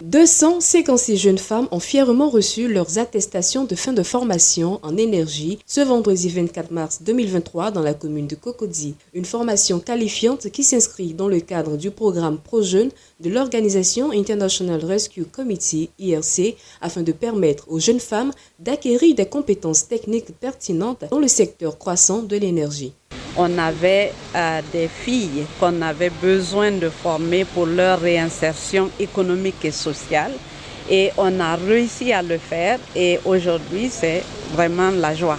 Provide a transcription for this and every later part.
256 jeunes femmes ont fièrement reçu leurs attestations de fin de formation en énergie ce vendredi 24 mars 2023 dans la commune de Cocody. Une formation qualifiante qui s'inscrit dans le cadre du programme ProJeunes de l'organisation International Rescue Committee, IRC, afin de permettre aux jeunes femmes d'acquérir des compétences techniques pertinentes dans le secteur croissant de l'énergie. On avait des filles qu'on avait besoin de former pour leur réinsertion économique et sociale et on a réussi à le faire et aujourd'hui c'est vraiment la joie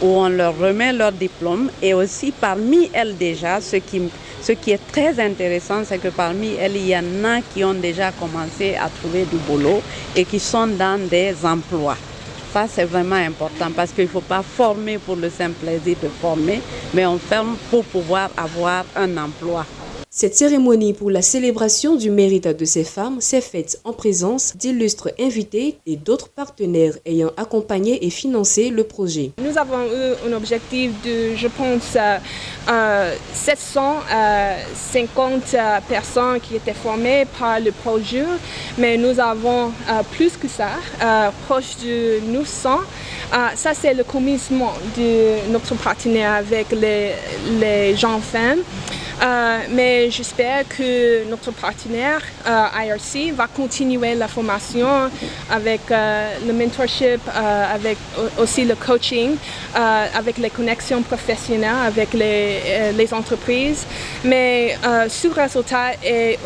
où on leur remet leur diplôme et aussi parmi elles déjà ce qui est très intéressant c'est que parmi elles il y en a qui ont déjà commencé à trouver du boulot et qui sont dans des emplois. Ça, c'est vraiment important parce qu'il ne faut pas former pour le simple plaisir de former, mais on forme pour pouvoir avoir un emploi. Cette cérémonie pour la célébration du mérite de ces femmes s'est faite en présence d'illustres invités et d'autres partenaires ayant accompagné et financé le projet. Nous avons eu un objectif de, je pense, 750 personnes qui étaient formées par le projet, mais nous avons plus que ça, proche de 900. Ça, c'est le commencement de notre partenariat avec les jeunes femmes. Mais j'espère que notre partenaire IRC va continuer la formation avec le mentorship, avec aussi le coaching, avec les connexions professionnelles avec les entreprises. Mais ce résultat est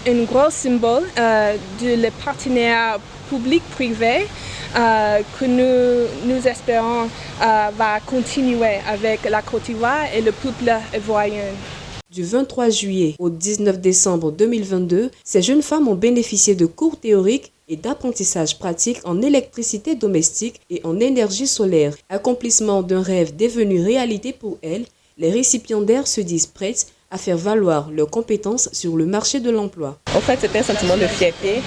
un gros symbole de le partenariat public-privé que nous espérons va continuer avec la Côte d'Ivoire et le peuple ivoirien. Du 23 juillet au 19 décembre 2022, ces jeunes femmes ont bénéficié de cours théoriques et d'apprentissage pratique en électricité domestique et en énergie solaire. Accomplissement d'un rêve devenu réalité pour elles, les récipiendaires se disent prêtes à faire valoir leurs compétences sur le marché de l'emploi. En fait, c'est un sentiment de fierté.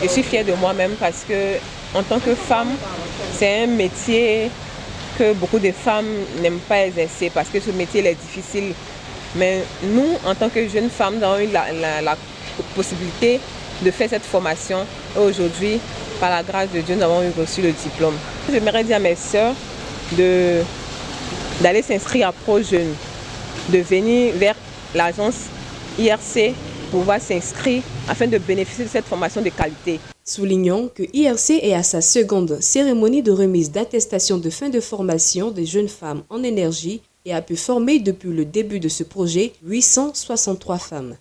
Je suis fière de moi-même parce que, en tant que femme, c'est un métier que beaucoup de femmes n'aiment pas exercer parce que ce métier est difficile. Mais nous, en tant que jeunes femmes, nous avons eu la possibilité de faire cette formation. Et aujourd'hui, par la grâce de Dieu, nous avons reçu le diplôme. J'aimerais dire à mes sœurs d'aller s'inscrire à ProJeunes, de venir vers l'agence IRC pour pouvoir s'inscrire afin de bénéficier de cette formation de qualité. Soulignons que IRC est à sa seconde cérémonie de remise d'attestation de fin de formation des jeunes femmes en énergie et a pu former depuis le début de ce projet 863 femmes.